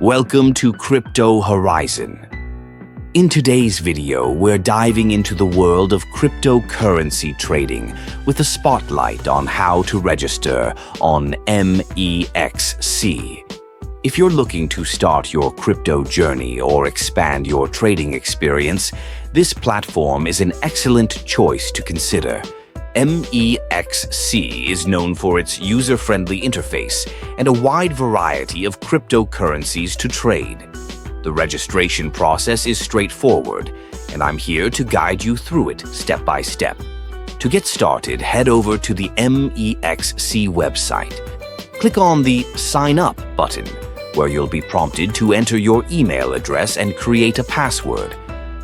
Welcome to Crypto Horizon. In today's video, we're diving into the world of cryptocurrency trading with a spotlight on how to register on MEXC. If you're looking to start your crypto journey or expand your trading experience, this platform is an excellent choice to consider. MEXC is known for its user-friendly interface and a wide variety of cryptocurrencies to trade. The registration process is straightforward, and I'm here to guide you through it step by step. To get started, head over to the MEXC website. Click on the Sign Up button, where you'll be prompted to enter your email address and create a password.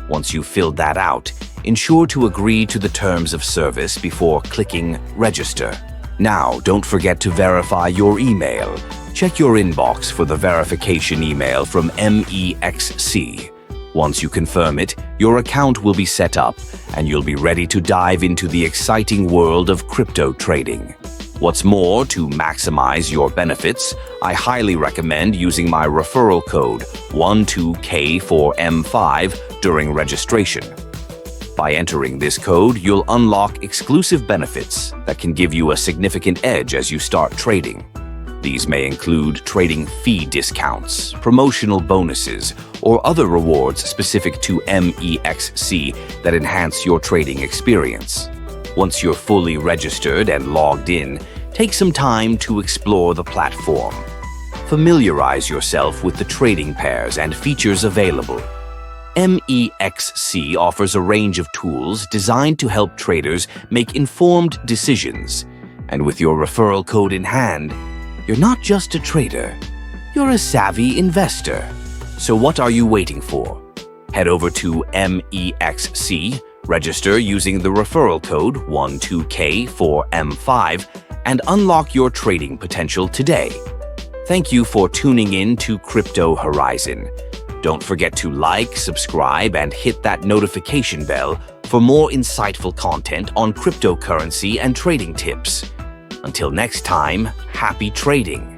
Once you've filled that out, ensure to agree to the terms of service before clicking Register. Now, don't forget to verify your email. Check your inbox for the verification email from MEXC. Once you confirm it, your account will be set up, and you'll be ready to dive into the exciting world of crypto trading. What's more, to maximize your benefits, I highly recommend using my referral code 12K4M5 during registration. By entering this code, you'll unlock exclusive benefits that can give you a significant edge as you start trading. These may include trading fee discounts, promotional bonuses, or other rewards specific to MEXC that enhance your trading experience. Once you're fully registered and logged in, take some time to explore the platform. Familiarize yourself with the trading pairs and features available. MEXC offers a range of tools designed to help traders make informed decisions. And with your referral code in hand, you're not just a trader, you're a savvy investor. So what are you waiting for? Head over to MEXC, register using the referral code 12K4M5, and unlock your trading potential today. Thank you for tuning in to Crypto Horizon. Don't forget to like, subscribe, and hit that notification bell for more insightful content on cryptocurrency and trading tips. Until next time, happy trading!